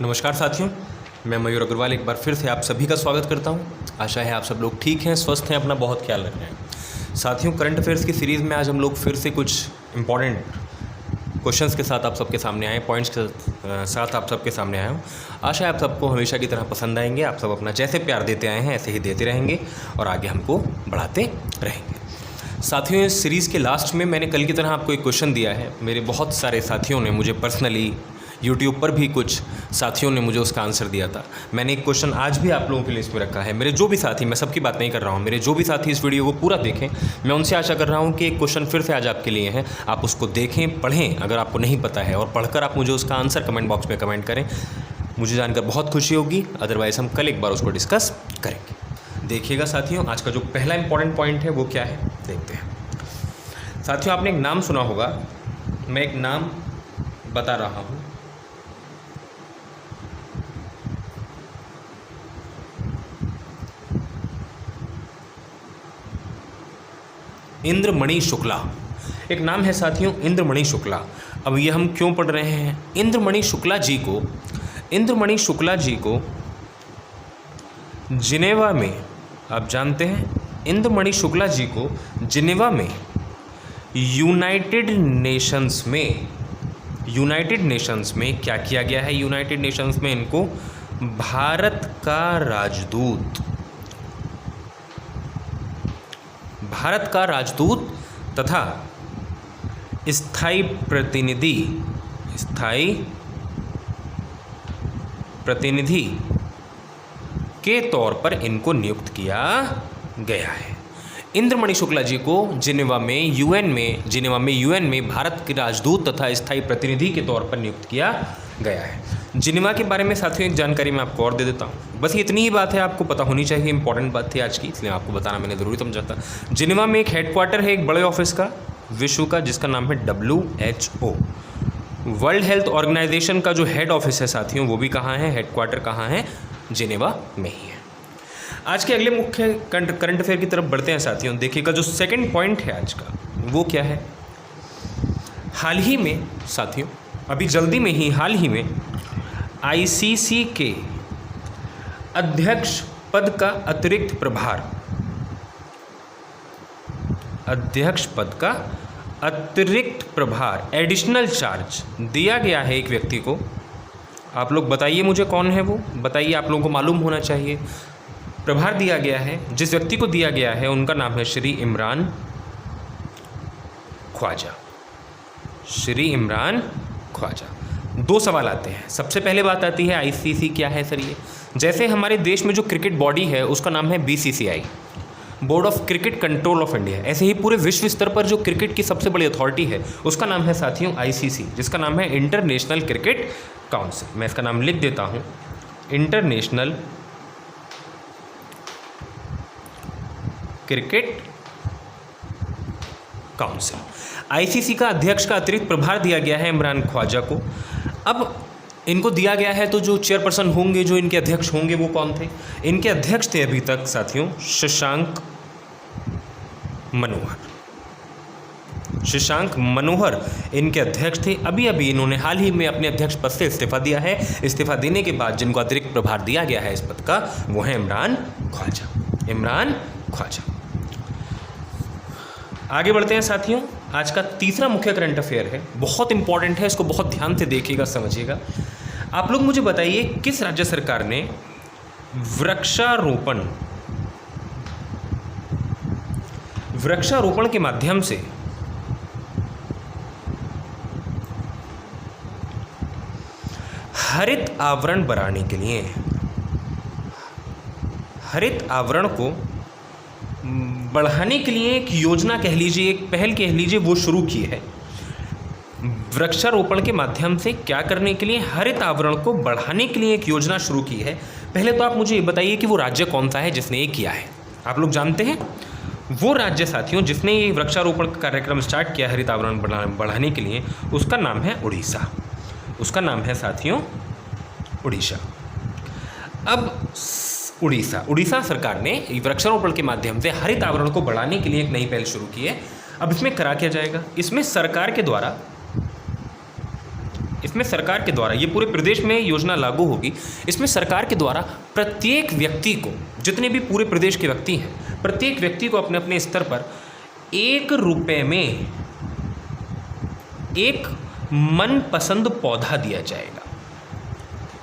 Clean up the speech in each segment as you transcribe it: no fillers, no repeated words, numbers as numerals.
नमस्कार साथियों, मैं मयूर अग्रवाल एक बार फिर से आप सभी का स्वागत करता हूं। आशा है आप सब लोग ठीक हैं, स्वस्थ हैं, अपना बहुत ख्याल रख रहे हैं। साथियों, करंट अफेयर्स की सीरीज़ में आज हम लोग फिर से कुछ इम्पॉर्टेंट क्वेश्चंस के साथ आप सबके सामने आए, पॉइंट्स के साथ आप सबके सामने आया हूँ। आशा है आप सबको हमेशा की तरह पसंद आएंगे। आप सब अपना जैसे प्यार देते आए हैं ऐसे ही देते रहेंगे और आगे हमको बढ़ाते रहेंगे। साथियों, इस सीरीज़ के लास्ट में मैंने कल की तरह आपको एक क्वेश्चन दिया है। मेरे बहुत सारे साथियों ने मुझे पर्सनली, यूट्यूब पर भी कुछ साथियों ने मुझे उसका आंसर दिया था। मैंने एक क्वेश्चन आज भी आप लोगों के लिए इसमें रखा है। मेरे जो भी साथी, मैं सबकी बात नहीं कर रहा हूँ, मेरे जो भी साथी इस वीडियो को पूरा देखें, मैं उनसे आशा कर रहा हूँ कि एक क्वेश्चन फिर से आज आपके लिए है। आप उसको देखें, पढ़ें अगर आपको नहीं पता है, और पढ़कर आप मुझे उसका आंसर कमेंट बॉक्स में कमेंट करें। मुझे जानकर बहुत खुशी होगी। अदरवाइज़ हम कल एक बार उसको डिस्कस करेंगे। देखिएगा साथियों, आज का जो पहला इंपॉर्टेंट पॉइंट है वो क्या है, देखते हैं। साथियों, आपने एक नाम सुना होगा। मैं एक नाम बता रहा हूँ। इंद्रमणि शुक्ला एक नाम है साथियों, इंद्रमणि शुक्ला। अब ये हम क्यों पढ़ रहे हैं? इंद्रमणि शुक्ला जी को जिनेवा में, आप जानते हैं, इंद्रमणि शुक्ला जी को जिनेवा में यूनाइटेड नेशंस में क्या किया गया है? यूनाइटेड नेशंस में इनको भारत का राजदूत तथा स्थायी प्रतिनिधि के तौर पर इनको नियुक्त किया गया है। इंद्रमणि शुक्ला जी को जिनेवा में यूएन में भारत के राजदूत तथा स्थायी प्रतिनिधि के तौर पर नियुक्त किया गया है। जिनेवा के बारे में साथियों एक जानकारी मैं आपको और दे देता हूँ। बस इतनी ही बात है, आपको पता होनी चाहिए, इंपॉर्टेंट बात थी आज की, इसलिए आपको बताना मैंने ज़रूरी समझा था। जिनेवा में एक हेडक्वार्टर है एक बड़े ऑफिस का, विश्व का, जिसका नाम है WHO। वर्ल्ड हेल्थ ऑर्गेनाइजेशन का जो हेड ऑफिस है साथियों, वो भी कहाँ है, हेडक्वार्टर कहाँ है? जिनेवा में ही है। आज के अगले मुख्य करंट अफेयर की तरफ बढ़ते हैं साथियों। देखिएगा, जो सेकंड पॉइंट है आज का वो क्या है? हाल ही में साथियों, अभी जल्दी में ही, हाल ही में ICC के अध्यक्ष पद का अतिरिक्त प्रभार एडिशनल चार्ज दिया गया है एक व्यक्ति को। आप लोग बताइए मुझे कौन है वो, बताइए, आप लोगों को मालूम होना चाहिए। प्रभार दिया गया है, जिस व्यक्ति को दिया गया है उनका नाम है श्री इमरान ख्वाजा। दो सवाल आते हैं। सबसे पहले बात आती है ICC क्या है सर? ये जैसे हमारे देश में जो क्रिकेट बॉडी है उसका नाम है BCCI, board of cricket control of India, ऐसे ही पूरे विश्व स्तर पर जो क्रिकेट की सबसे बड़ी अथॉरिटी है उसका नाम है साथियों ICC, जिसका नाम है इंटरनेशनल क्रिकेट काउंसिल। मैं इसका नाम लिख देता हूँ, इंटरनेशनल क्रिकेट काउंसिल। ICC का अध्यक्ष का अतिरिक्त प्रभार दिया गया है इमरान ख्वाजा को। अब इनको दिया गया है तो जो चेयरपर्सन होंगे, जो इनके अध्यक्ष होंगे, वो कौन थे? इनके अध्यक्ष थे अभी तक साथियों शशांक मनोहर इनके अध्यक्ष थे। अभी इन्होंने हाल ही में अपने अध्यक्ष पद से इस्तीफा दिया है। इस्तीफा देने के बाद जिनको अतिरिक्त प्रभार दिया गया है इस पद का, वो है इमरान ख्वाजा। आगे बढ़ते हैं साथियों। आज का तीसरा मुख्य करंट अफेयर है, बहुत इंपॉर्टेंट है, इसको बहुत ध्यान से देखिएगा, समझिएगा। आप लोग मुझे बताइए, किस राज्य सरकार ने वृक्षारोपण के माध्यम से हरित आवरण बढ़ाने के लिए, हरित आवरण को बढ़ाने के लिए एक योजना कह लीजिए, एक पहल कह लीजिए, वो शुरू की है। वृक्षारोपण के माध्यम से क्या करने के लिए? हरित आवरण को बढ़ाने के लिए एक योजना शुरू की है। पहले तो आप मुझे ये बताइए कि वो राज्य कौन सा है जिसने ये किया है? आप लोग जानते हैं वो राज्य साथियों जिसने ये वृक्षारोपण का कार्यक्रम स्टार्ट किया हरित आवरण बढ़ाने के लिए, उसका नाम है उड़ीसा। उसका नाम है साथियों उड़ीसा। अब उड़ीसा सरकार ने वृक्षारोपण के माध्यम से हरित आवरण को बढ़ाने के लिए एक नई पहल शुरू की है। अब इसमें करा क्या जाएगा? इसमें सरकार के द्वारा इसमें सरकार के द्वारा, ये पूरे प्रदेश में योजना लागू होगी, इसमें सरकार के द्वारा प्रत्येक व्यक्ति को, जितने भी पूरे प्रदेश के व्यक्ति हैं, प्रत्येक व्यक्ति को अपने अपने स्तर पर 1 रुपये में एक मनपसंद पौधा दिया जाएगा।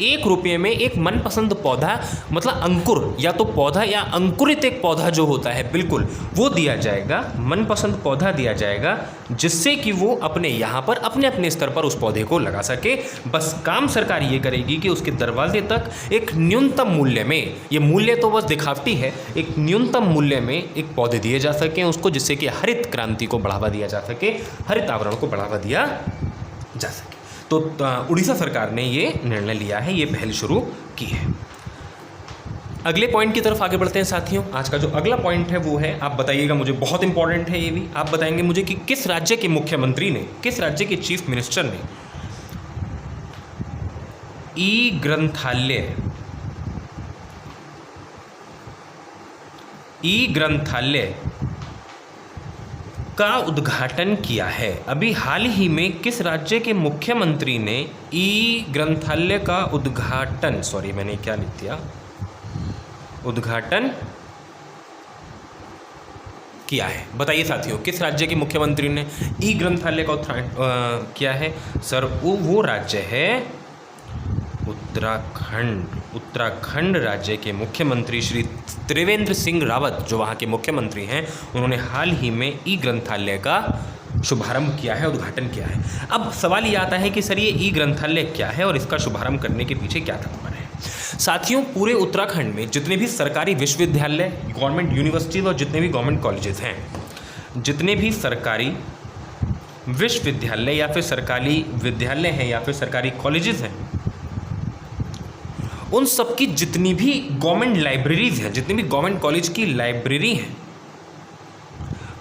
1 रुपये में एक मनपसंद पौधा, मतलब अंकुर, या तो पौधा या अंकुरित एक पौधा जो होता है, बिल्कुल वो दिया जाएगा, मनपसंद पौधा दिया जाएगा, जिससे कि वो अपने यहाँ पर अपने अपने स्तर पर उस पौधे को लगा सके। बस काम सरकार ये करेगी कि उसके दरवाजे तक एक न्यूनतम मूल्य में, ये मूल्य तो बस दिखावटी है, एक न्यूनतम मूल्य में एक पौधे दिए जा सकें उसको, जिससे कि हरित क्रांति को बढ़ावा दिया जा सके, हरित आवरण को बढ़ावा दिया जा सके। तो उड़ीसा सरकार ने ये निर्णय लिया है, ये पहल शुरू की है। अगले पॉइंट की तरफ आगे बढ़ते हैं साथियों। आज का जो अगला पॉइंट है वो है, आप बताइएगा, मुझे बहुत इंपॉर्टेंट है ये भी, आप बताएंगे मुझे कि किस राज्य के मुख्यमंत्री ने, किस राज्य के चीफ मिनिस्टर ने ई ग्रंथालय का उद्घाटन किया है। अभी हाल ही में किस राज्य के मुख्यमंत्री ने ई ग्रंथालय का उद्घाटन, सॉरी मैंने क्या लिख दिया, उद्घाटन किया है? बताइए साथियों, किस राज्य के मुख्यमंत्री ने ई ग्रंथालय का उद्घाटन किया है? सर वो राज्य है उत्तराखंड। उत्तराखंड राज्य के मुख्यमंत्री श्री त्रिवेंद्र सिंह रावत, जो वहाँ के मुख्यमंत्री हैं, उन्होंने हाल ही में ई ग्रंथालय का शुभारंभ किया है, उद्घाटन किया है। अब सवाल ये आता है कि सर ये ई ग्रंथालय क्या है और इसका शुभारंभ करने के पीछे क्या तात्पर्य है? साथियों, पूरे उत्तराखंड में जितने भी सरकारी विश्वविद्यालय, गवर्नमेंट यूनिवर्सिटीज और जितने भी गवर्नमेंट कॉलेजेस हैं, जितने भी सरकारी विश्वविद्यालय या फिर सरकारी विद्यालय हैं या फिर सरकारी कॉलेजेस हैं, उन सब की जितनी भी गवर्नमेंट लाइब्रेरीज हैं, जितनी भी गवर्नमेंट कॉलेज की लाइब्रेरी हैं,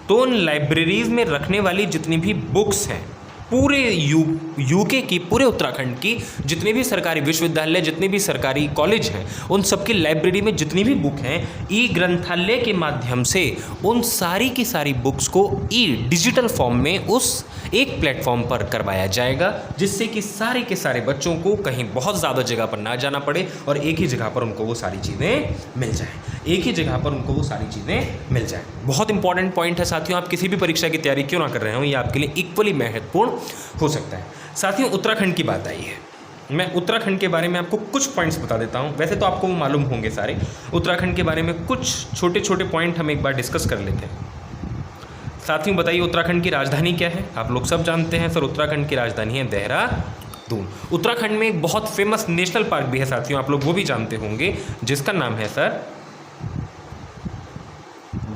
तो उन लाइब्रेरीज में रखने वाली जितनी भी बुक्स हैं, पूरे यूके की, पूरे उत्तराखंड की जितने भी सरकारी विश्वविद्यालय, जितने भी सरकारी कॉलेज हैं, उन सबकी लाइब्रेरी में जितनी भी बुक हैं, ई ग्रंथालय के माध्यम से उन सारी की सारी बुक्स को ई डिजिटल फॉर्म में उस एक प्लेटफॉर्म पर करवाया जाएगा, जिससे कि सारे के सारे बच्चों को कहीं बहुत ज़्यादा जगह पर ना जाना पड़े और एक ही जगह पर उनको वो सारी चीज़ें मिल जाएं, एक ही जगह पर उनको वो सारी चीज़ें मिल जाएं। बहुत इंपॉर्टेंट पॉइंट है साथियों, आप किसी भी परीक्षा की तैयारी क्यों ना कर रहे हो, ये आपके लिए इक्वली महत्वपूर्ण हो सकता है। साथियों, उत्तराखंड की बात आई है, मैं उत्तराखंड के बारे में आपको कुछ पॉइंट्स बता देता हूं। वैसे तो आपको वो मालूम होंगे सारे, उत्तराखंड के बारे में कुछ छोटे छोटे पॉइंट हम एक बार डिस्कस कर लेते हैं। साथियों, बताइए उत्तराखंड की राजधानी क्या है? आप लोग सब जानते हैं सर, उत्तराखंड की राजधानी है देहरादून। उत्तराखंड में एक बहुत फेमस नेशनल पार्क भी है साथियों, आप लोग वो भी जानते होंगे, जिसका नाम है sir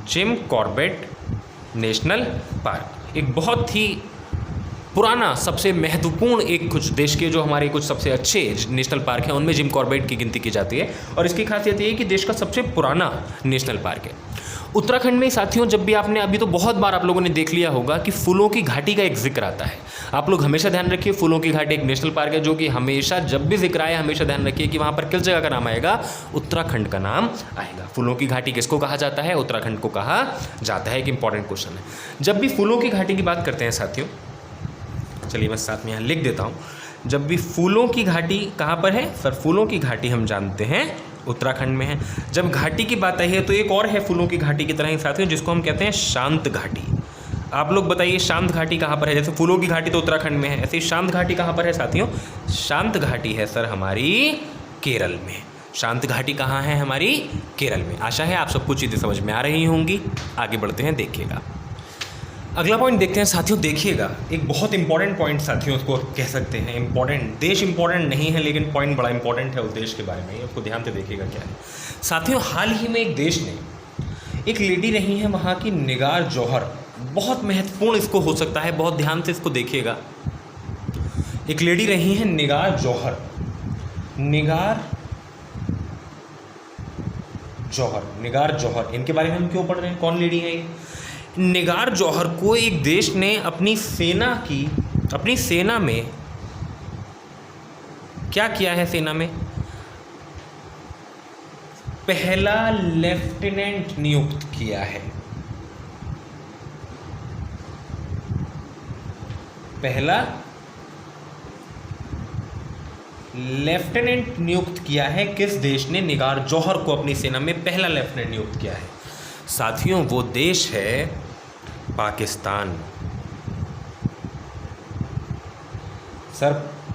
Jim Corbett national park. एक बहुत ही पुराना, सबसे महत्वपूर्ण, एक कुछ देश के जो हमारे कुछ सबसे अच्छे नेशनल पार्क हैं, उनमें जिम कॉर्बेट की गिनती की जाती है और इसकी खासियत ये है कि देश का सबसे पुराना नेशनल पार्क है। उत्तराखंड में साथियों, जब भी आपने, अभी तो बहुत बार आप लोगों ने देख लिया होगा कि फूलों की घाटी का एक जिक्र आता है। आप लोग हमेशा ध्यान रखिए, फूलों की घाटी एक नेशनल पार्क है, जो कि हमेशा जब भी जिक्र आए, हमेशा ध्यान रखिए कि वहाँ पर किस जगह का नाम आएगा, उत्तराखंड का नाम आएगा। फूलों की घाटी किसको कहा जाता है? उत्तराखंड को कहा जाता है। एक इंपॉर्टेंट क्वेश्चन है। जब भी फूलों की घाटी की बात करते हैं साथियों, चलिए मैं साथ में यहाँ लिख देता हूँ, जब भी फूलों की घाटी कहाँ पर है सर? फूलों की घाटी हम जानते हैं उत्तराखंड में है। जब घाटी की बात आई है तो एक और है फूलों की घाटी की तरह ही साथियों, जिसको हम कहते हैं शांत घाटी। आप लोग बताइए शांत घाटी कहाँ पर है? जैसे फूलों की घाटी तो उत्तराखंड में है, ऐसे ही शांत घाटी कहाँ पर है साथियों? शांत घाटी है सर हमारी केरल में। शांत घाटी कहाँ है? हमारी केरल में। आशा है आप सबको चीज़ें समझ में आ रही होंगी। आगे बढ़ते हैं, देखिएगा अगला पॉइंट देखते हैं साथियों। देखिएगा एक बहुत इंपॉर्टेंट पॉइंट साथियों, उसको कह सकते हैं इंपॉर्टेंट। देश इंपॉर्टेंट नहीं है लेकिन पॉइंट बड़ा इंपॉर्टेंट है उस देश के बारे में, उसको ध्यान से देखिएगा क्या है साथियों। हाल ही में एक देश ने, एक लेडी रही है वहाँ की निगार जौहर, बहुत महत्वपूर्ण इसको हो सकता है, बहुत ध्यान से इसको देखिएगा। एक लेडी रही है निगार जौहर, निगार जौहर, इनके बारे में हम क्यों पढ़ रहे हैं? कौन लेडी है ये? निगार जौहर को एक देश ने अपनी सेना में क्या किया है? सेना में पहला लेफ्टिनेंट नियुक्त किया है। पहला लेफ्टिनेंट नियुक्त किया है? किस देश ने निगार जौहर को अपनी सेना में पहला लेफ्टिनेंट नियुक्त किया है? साथियों, वो देश है पाकिस्तान। सर,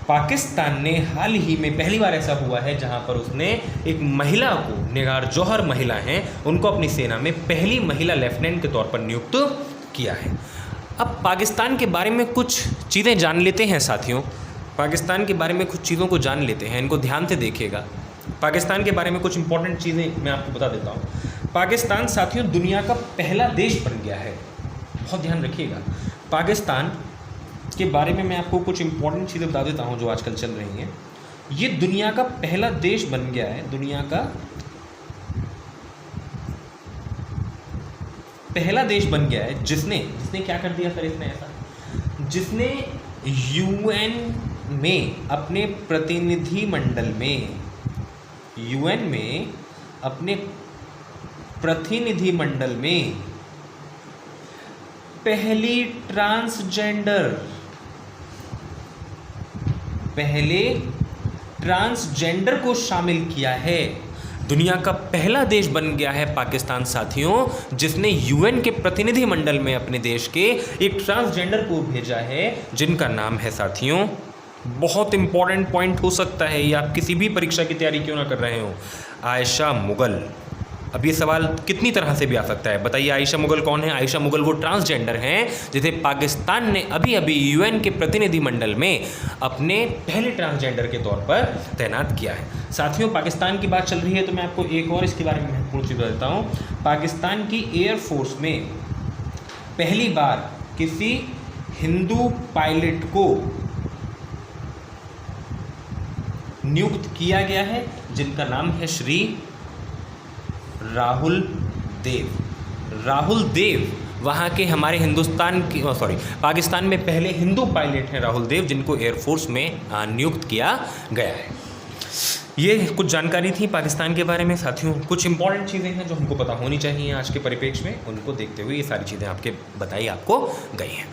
पाकिस्तान ने हाल ही में पहली बार ऐसा हुआ है जहां पर उसने एक महिला को, निगार जौहर महिला हैं, उनको अपनी सेना में पहली महिला लेफ्टिनेंट के तौर पर नियुक्त किया है। अब पाकिस्तान के बारे में कुछ चीज़ें जान लेते हैं साथियों। पाकिस्तान के बारे में कुछ चीज़ों को जान लेते हैं, इनको ध्यान से देखिएगा। पाकिस्तान के बारे में कुछ इंपॉर्टेंट चीज़ें मैं आपको बता देता हूँ। पाकिस्तान साथियों दुनिया का पहला देश बन गया है, बहुत ध्यान रखिएगा। पाकिस्तान के बारे में मैं आपको कुछ इंपॉर्टेंट चीज़ें बता देता हूँ जो आजकल चल रही हैं। ये दुनिया का पहला देश बन गया है, दुनिया का पहला देश बन गया है जिसने क्या कर दिया सर इसने ऐसा, जिसने यूएन में अपने प्रतिनिधिमंडल में, यूएन में अपने प्रतिनिधिमंडल में पहले ट्रांसजेंडर को शामिल किया है। दुनिया का पहला देश बन गया है पाकिस्तान साथियों, जिसने यूएन के प्रतिनिधिमंडल में अपने देश के एक ट्रांसजेंडर को भेजा है, जिनका नाम है साथियों, बहुत इंपॉर्टेंट पॉइंट हो सकता है ये, आप किसी भी परीक्षा की तैयारी क्यों ना कर रहे हो, आयशा मुगल। अब ये सवाल कितनी तरह से भी आ सकता है, बताइए आयशा मुगल कौन है? आयशा मुगल वो ट्रांसजेंडर हैं जिसे पाकिस्तान ने अभी अभी यूएन के प्रतिनिधिमंडल में अपने पहले ट्रांसजेंडर के तौर पर तैनात किया है। साथियों, पाकिस्तान की बात चल रही है तो मैं आपको एक और इसके बारे में महत्वपूर्ण चीज़ बताता हूँ। पाकिस्तान की एयरफोर्स में पहली बार किसी हिंदू पायलट को नियुक्त किया गया है, जिनका नाम है श्री राहुल देव। वहाँ के हमारे पाकिस्तान में पहले हिंदू पायलट हैं राहुल देव, जिनको एयरफोर्स में नियुक्त किया गया है। ये कुछ जानकारी थी पाकिस्तान के बारे में साथियों। कुछ इंपॉर्टेंट चीज़ें हैं जो हमको पता होनी चाहिए आज के परिप्रेक्ष्य में, उनको देखते हुए ये सारी चीज़ें आपके बताई आपको गई हैं।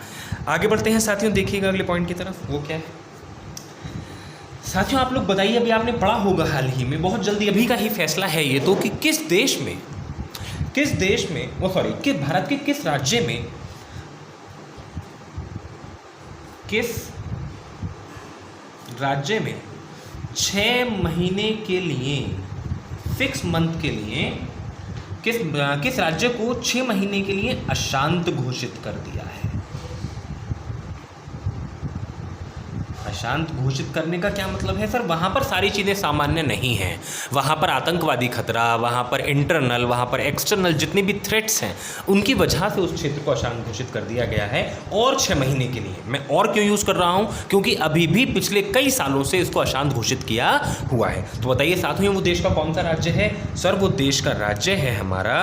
आगे बढ़ते हैं साथियों, देखिएगा अगले पॉइंट की तरफ। वो क्या है साथियों, आप लोग बताइए, अभी आपने पढ़ा होगा हाल ही में, बहुत जल्दी अभी का ही फैसला है ये तो, कि किस भारत के किस राज्य में 6 महीने के लिए, 6 मंथ के लिए, किस राज्य को 6 महीने के लिए अशांत घोषित कर दिया है? अशांत घोषित करने का क्या मतलब है सर? वहाँ पर सारी चीज़ें सामान्य नहीं हैं, वहाँ पर आतंकवादी खतरा, वहाँ पर इंटरनल, वहाँ पर एक्सटर्नल जितनी भी थ्रेट्स हैं, उनकी वजह से उस क्षेत्र को अशांत घोषित कर दिया गया है, और 6 महीने के लिए। मैं और क्यों यूज़ कर रहा हूँ? क्योंकि अभी भी पिछले कई सालों से इसको अशांत घोषित किया हुआ है। तो बताइए साथियों, वो देश का कौन सा राज्य है? सर, वो देश का राज्य है हमारा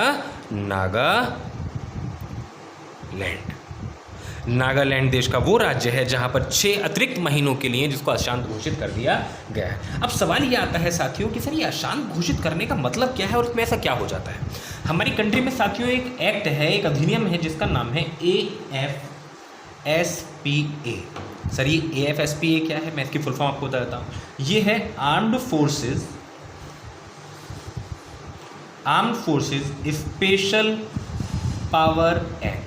नागालैंड देश का वो राज्य है जहां पर 6 अतिरिक्त महीनों के लिए जिसको अशांत घोषित कर दिया गया है। अब सवाल ये आता है साथियों कि सर ये अशांत घोषित करने का मतलब क्या है और इसमें ऐसा क्या हो जाता है? हमारी कंट्री में साथियों एक एक्ट है, एक अधिनियम है जिसका नाम है AFSPA। सर ये AFSPA क्या है? मैं इसकी फुल फॉर्म आपको बता देता हूँ। ये है armed forces special power act.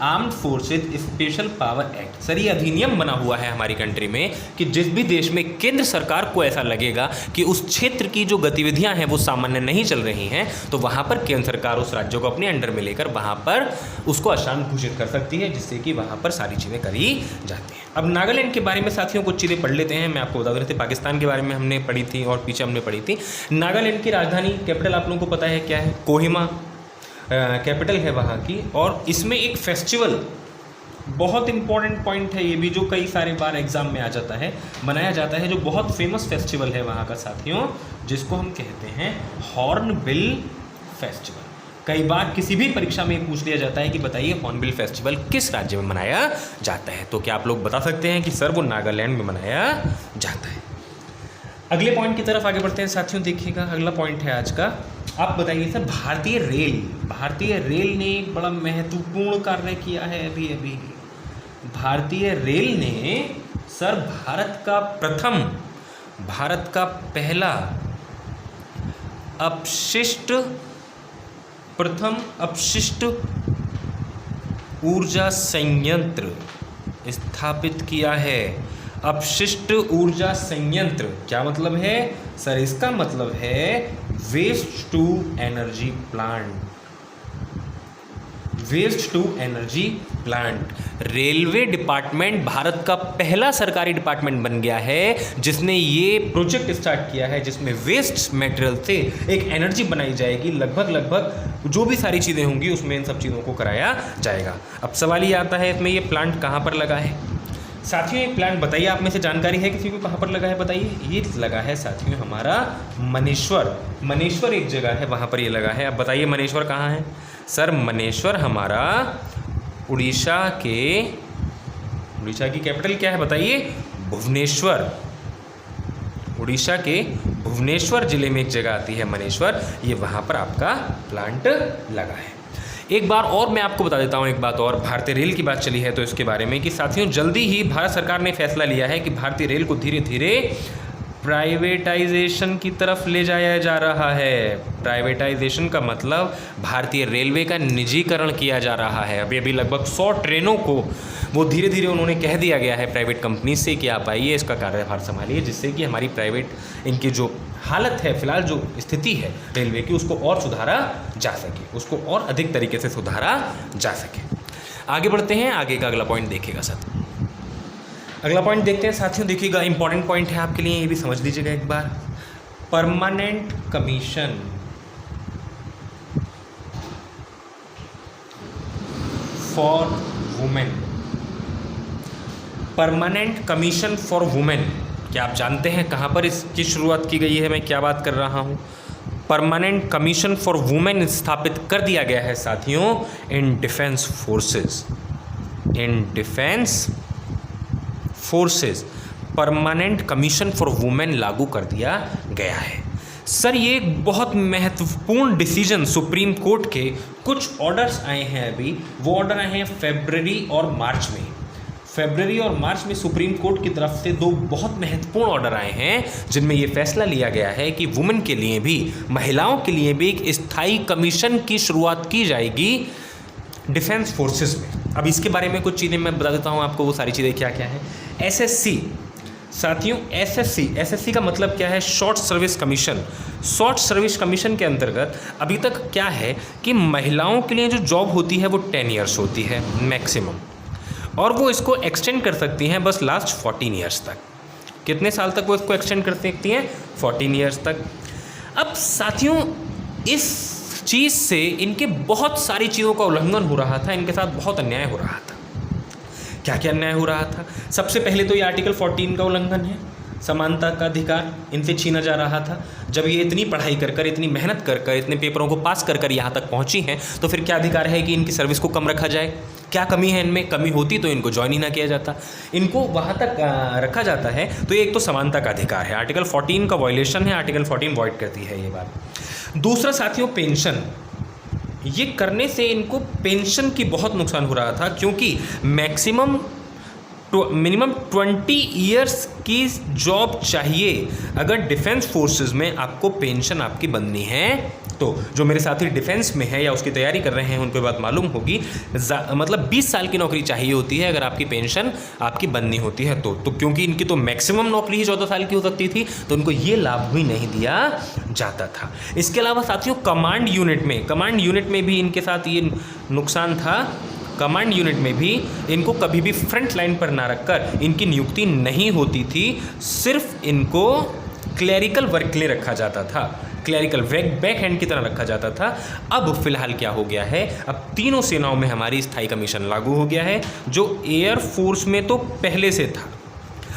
Armed forces special power act. Sir ये अधिनियम बना हुआ है हमारी कंट्री में कि जिस भी देश में केंद्र सरकार को ऐसा लगेगा कि उस क्षेत्र की जो गतिविधियां हैं वो सामान्य नहीं चल रही हैं, तो वहां पर केंद्र सरकार उस राज्य को अपने अंडर में लेकर वहां पर उसको अशांत घोषित कर सकती है, जिससे कि वहां पर सारी चीज़ें करी जाती हैं। अब नागालैंड के बारे में साथियों कुछ चीज़ें पढ़ लेते हैं। मैं आपको बता रहे थे पाकिस्तान के बारे में हमने पढ़ी थी और पीछे हमने पढ़ी थी। नागालैंड की राजधानी कैपिटल आप लोगों को पता है क्या है? कोहिमा कैपिटल है वहाँ की। और इसमें एक फेस्टिवल, बहुत इंपॉर्टेंट पॉइंट है ये भी, जो कई सारे बार एग्जाम में आ जाता है, मनाया जाता है, जो बहुत फेमस फेस्टिवल है वहाँ का साथियों, जिसको हम कहते हैं हॉर्नबिल फेस्टिवल। कई बार किसी भी परीक्षा में पूछ लिया जाता है कि बताइए हॉर्नबिल फेस्टिवल किस राज्य में मनाया जाता है, तो क्या आप लोग बता सकते हैं कि सर वो नागालैंड में मनाया जाता है। अगले पॉइंट की तरफ आगे बढ़ते हैं साथियों, देखिएगा अगला पॉइंट है आज का। आप बताइए सर, भारतीय रेल ने एक बड़ा महत्वपूर्ण कार्य किया है अभी। भारतीय रेल ने सर भारत का प्रथम भारत का पहला प्रथम अपशिष्ट ऊर्जा संयंत्र स्थापित किया है। अपशिष्ट ऊर्जा संयंत्र क्या मतलब है सर? इसका मतलब है waste to energy plant. Waste to energy plant. Railway department Bharat का पहला सरकारी डिपार्टमेंट बन गया है जिसने ये प्रोजेक्ट स्टार्ट किया है, जिसमें वेस्ट मटेरियल से एक एनर्जी बनाई जाएगी। लगभग जो भी सारी चीज़ें होंगी उसमें इन सब चीज़ों को कराया जाएगा। अब सवाल ये आता है इसमें ये प्लांट कहाँ पर लगा है? साथियों ये प्लांट बताइए, आप में से जानकारी है किसी को कहाँ पर लगा है बताइए? ये लगा है साथियों हमारा मनेश्वर। मनेश्वर एक जगह है, वहाँ पर ये लगा है। अब बताइए मनेश्वर कहाँ है? सर मनेश्वर हमारा उड़ीसा की कैपिटल क्या है बताइए? भुवनेश्वर। उड़ीसा के भुवनेश्वर जिले में एक जगह आती है मनेश्वर, ये वहाँ पर आपका प्लांट लगा है। एक बार और मैं आपको बता देता हूँ एक बात और, भारतीय रेल की बात चली है तो इसके बारे में कि साथियों जल्दी ही भारत सरकार ने फैसला लिया है कि भारतीय रेल को धीरे धीरे प्राइवेटाइजेशन की तरफ ले जाया जा रहा है। प्राइवेटाइजेशन का मतलब भारतीय रेलवे का निजीकरण किया जा रहा है। अभी लगभग 100 ट्रेनों को वो धीरे धीरे उन्होंने कह दिया गया है प्राइवेट कंपनी से कि आप आइए इसका कार्यभार संभालिए, जिससे कि हमारी प्राइवेट इनकी जो हालत है फिलहाल जो स्थिति है रेलवे की उसको और सुधारा जा सके, उसको और अधिक तरीके से सुधारा जा सके। आगे बढ़ते हैं, आगे का अगला पॉइंट देखिएगा साथियों। अगला पॉइंट देखते हैं साथियों, देखिएगा इंपॉर्टेंट पॉइंट है आपके लिए, ये भी समझ लीजिएगा एक बार। Permanent commission for women. Permanent commission for women, क्या आप जानते हैं कहाँ पर इसकी शुरुआत की गई है? मैं क्या बात कर रहा हूँ? परमानेंट कमीशन फॉर वुमेन स्थापित कर दिया गया है साथियों in defence forces. In defence forces permanent commission for women लागू कर दिया गया है। सर ये एक बहुत महत्वपूर्ण डिसीजन, सुप्रीम कोर्ट के कुछ ऑर्डर्स आए हैं अभी, वो ऑर्डर आए हैं फरवरी और मार्च में। फरवरी और मार्च में सुप्रीम कोर्ट की तरफ से 2 बहुत महत्वपूर्ण ऑर्डर आए हैं जिनमें ये फैसला लिया गया है कि वुमेन के लिए भी, महिलाओं के लिए भी एक स्थायी कमीशन की शुरुआत की जाएगी डिफेंस फोर्सेस में। अब इसके बारे में कुछ चीज़ें मैं बता देता हूँ आपको, वो सारी चीज़ें क्या क्या हैं। एसएससी साथियों, एसएससी का मतलब क्या है? Short service commission. Short service commission के अंतर्गत अभी तक क्या है कि महिलाओं के लिए जो जॉब होती है वो 10 ईयर्स होती है मैक्सिमम, और वो इसको एक्सटेंड कर सकती हैं बस लास्ट 14 ईयर्स तक। कितने साल तक वो इसको एक्सटेंड कर सकती हैं? 14 ईयर्स तक। अब साथियों इस चीज़ से इनके बहुत सारी चीज़ों का उल्लंघन हो रहा था, इनके साथ बहुत अन्याय हो रहा था। क्या क्या अन्याय हो रहा था? सबसे पहले तो ये आर्टिकल 14 का उल्लंघन है, समानता का अधिकार इनसे छीना जा रहा था। जब ये इतनी पढ़ाई कर कर, इतनी मेहनत कर कर, इतने पेपरों को पास कर कर यहाँ तक पहुँची हैं तो फिर क्या अधिकार है कि इनकी सर्विस को कम रखा जाए? क्या कमी है इनमें? कमी होती तो इनको ज्वाइन ही ना किया जाता, इनको वहाँ तक रखा जाता है। तो ये एक तो समानता का अधिकार है, आर्टिकल 14 का वायलेशन है, आर्टिकल 14 वॉइड करती है ये बात। दूसरा साथियों पेंशन, ये करने से इनको पेंशन की बहुत नुकसान हो रहा था, क्योंकि मिनिमम 20 ईयर्स की जॉब चाहिए अगर डिफेंस फोर्सेस में आपको पेंशन आपकी बननी है। तो जो मेरे साथी डिफेंस में है या उसकी तैयारी कर रहे हैं उनको बात मालूम होगी, मतलब 20 साल की नौकरी चाहिए होती है अगर आपकी पेंशन आपकी बननी होती है तो क्योंकि इनकी तो मैक्सिमम नौकरी ही 14 साल की हो सकती थी तो उनको ये लाभ भी नहीं दिया जाता था। इसके अलावा साथियों कमांड यूनिट में भी इनके साथ ये नुकसान था। कमांड यूनिट में भी इनको कभी भी फ्रंट लाइन पर ना रखकर इनकी नियुक्ति नहीं होती थी, सिर्फ इनको क्लरिकल वर्क के लिए रखा जाता था, क्लरिकल बैक हैंड की तरह रखा जाता था। अब फिलहाल क्या हो गया है, अब तीनों सेनाओं में हमारी स्थायी कमीशन लागू हो गया है, जो एयर फोर्स में तो पहले से था।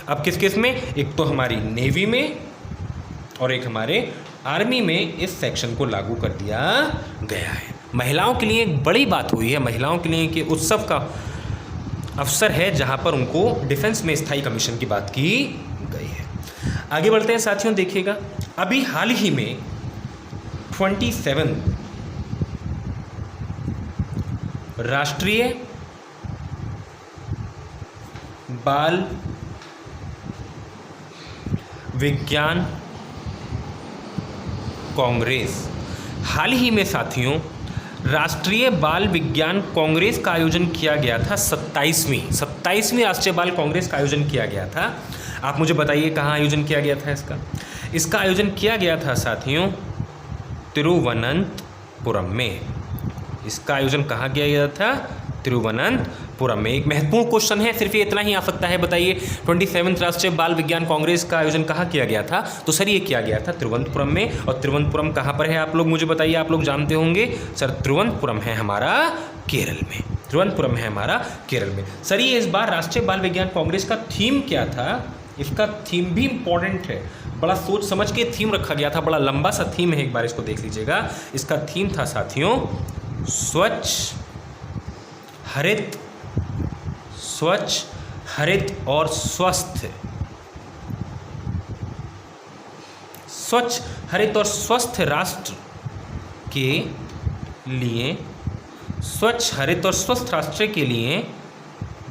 अब किस किस में? एक तो हमारी नेवी में और एक हमारे आर्मी में इस सेक्शन को लागू कर दिया गया है। महिलाओं के लिए एक बड़ी बात हुई है, महिलाओं के लिए कि उत्सव का अवसर है जहां पर उनको डिफेंस में स्थायी कमीशन की बात की गई है। आगे बढ़ते हैं साथियों, देखिएगा अभी हाल ही में 27 राष्ट्रीय बाल विज्ञान कांग्रेस। हाल ही में साथियों राष्ट्रीय बाल विज्ञान कांग्रेस का आयोजन किया गया था। 27वीं राष्ट्रीय बाल कांग्रेस का आयोजन किया गया था। आप मुझे बताइए कहाँ आयोजन किया गया था इसका आयोजन किया गया था साथियों तिरुवनंतपुरम में। इसका आयोजन कहाँ किया गया था? तिरुवनंतपुरम में। एक महत्वपूर्ण क्वेश्चन है, सिर्फ ये इतना ही आ सकता है, बताइए 27th राष्ट्रीय बाल विज्ञान कांग्रेस का आयोजन कहाँ किया गया था? तो सर ये किया गया था तिरुवनंतपुरम में। और तिरुवनंतपुरम कहाँ पर है आप लोग मुझे बताइए, आप लोग जानते होंगे सर, तिरुवनंतपुरम है हमारा केरल में। तिरुवनंतपुरम है हमारा केरल में। सर ये इस बार राष्ट्रीय बाल विज्ञान कांग्रेस का थीम क्या था? इसका थीम भी इम्पॉर्टेंट है, बड़ा सोच समझ के थीम रखा गया था, बड़ा लंबा सा थीम है, एक बार इसको देख लीजिएगा। इसका थीम था साथियों स्वच्छ हरित और स्वस्थ। स्वच्छ हरित और स्वस्थ राष्ट्र के लिए, स्वच्छ हरित और स्वस्थ राष्ट्र के लिए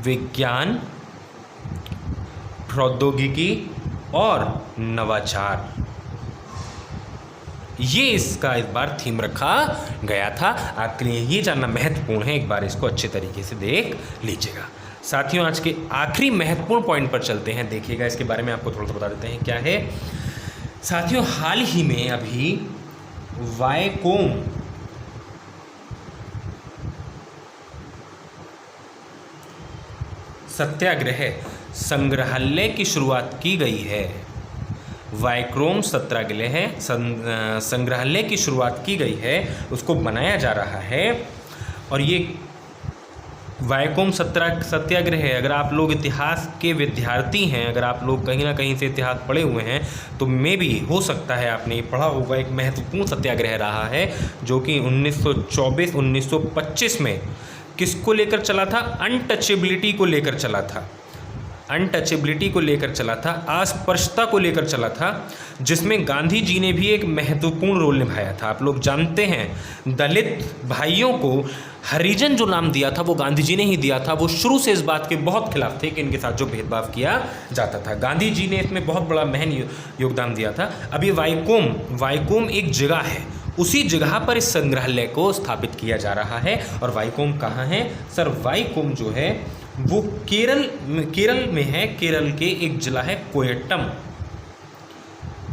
विज्ञान, प्रौद्योगिकी और नवाचार, ये इसका इस बार थीम रखा गया था। आपके लिए ये जानना महत्वपूर्ण है, एक बार इसको अच्छे तरीके से देख लीजिएगा। साथियों आज के आखिरी महत्वपूर्ण पॉइंट पर चलते हैं, देखिएगा इसके बारे में आपको थोड़ा सा बता देते हैं क्या है। साथियों हाल ही में अभी वायकोम सत्याग्रह संग्रहालय की शुरुआत की गई है। वायकोम सत्याग्रह संग्रहालय की शुरुआत की गई है, उसको बनाया जा रहा है। और ये वायकोम सत्याग्रह, अगर आप लोग इतिहास के विद्यार्थी हैं, अगर आप लोग कहीं ना कहीं से इतिहास पढ़े हुए हैं तो मे भी हो सकता है आपने ये पढ़ा होगा। एक महत्वपूर्ण सत्याग्रह रहा है जो कि 1924-1925 में किसको लेकर चला था? अनटचेबिलिटी को लेकर चला था। अनटचेबिलिटी को लेकर चला था, अस्पृश्यता को लेकर चला था, जिसमें गांधी जी ने भी एक महत्वपूर्ण रोल निभाया था। आप लोग जानते हैं दलित भाइयों को हरिजन जो नाम दिया था वो गांधी जी ने ही दिया था। वो शुरू से इस बात के बहुत खिलाफ थे कि इनके साथ जो भेदभाव किया जाता था। गांधी जी ने इसमें बहुत बड़ा महन योगदान दिया था। अब ये वायकोम एक जगह है, उसी जगह पर इस संग्रहालय को स्थापित किया जा रहा है। और वायकोम कहाँ है सर? वायकोम जो है वो केरल में है। केरल के एक जिला है कोयट्टम,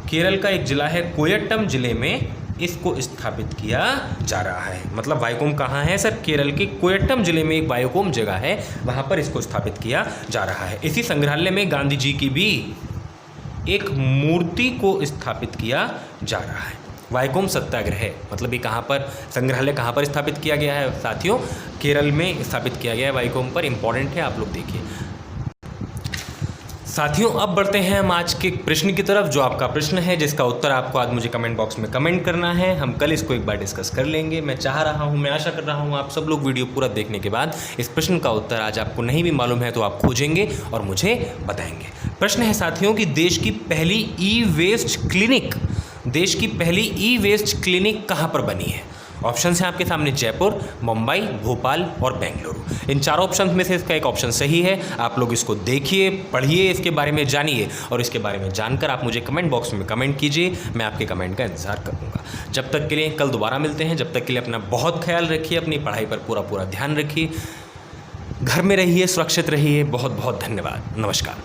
केरल का एक जिला है कोयट्टम जिले में इसको स्थापित किया जा रहा है। मतलब वायकोम कहाँ है सर? केरल के कोयट्टम जिले में एक वायकोम जगह है, वहाँ पर इसको स्थापित किया जा रहा है। इसी संग्रहालय में गांधी जी की भी एक मूर्ति को स्थापित किया जा रहा है। वायकोम सत्याग्रह मतलब ये कहाँ पर, संग्रहालय कहाँ पर स्थापित किया गया है साथियों? केरल में स्थापित किया गया है वायकोम पर। इंपॉर्टेंट है, आप लोग देखिए। साथियों अब बढ़ते हैं हम आज के प्रश्न की तरफ, जो आपका प्रश्न है जिसका उत्तर आपको आज मुझे कमेंट बॉक्स में कमेंट करना है। हम कल इसको एक बार डिस्कस कर लेंगे। मैं आशा कर रहा हूँ आप सब लोग वीडियो पूरा देखने के बाद इस प्रश्न का उत्तर आज आपको नहीं भी मालूम है तो आप खोजेंगे और मुझे बताएंगे। प्रश्न है साथियों कि देश की पहली ई वेस्ट क्लिनिक कहाँ पर बनी है? ऑप्शंस हैं आपके सामने, जयपुर, मुंबई, भोपाल और बेंगलुरु। इन चारों ऑप्शन में से इसका एक ऑप्शन सही है। आप लोग इसको देखिए, पढ़िए, इसके बारे में जानिए और इसके बारे में जानकर आप मुझे कमेंट बॉक्स में कमेंट कीजिए। मैं आपके कमेंट का इंतजार करूँगा। जब तक के लिए कल दोबारा मिलते हैं। जब तक के लिए अपना बहुत ख्याल रखिए, अपनी पढ़ाई पर पूरा ध्यान रखिए, घर में रहिए, सुरक्षित रहिए। बहुत बहुत धन्यवाद। नमस्कार।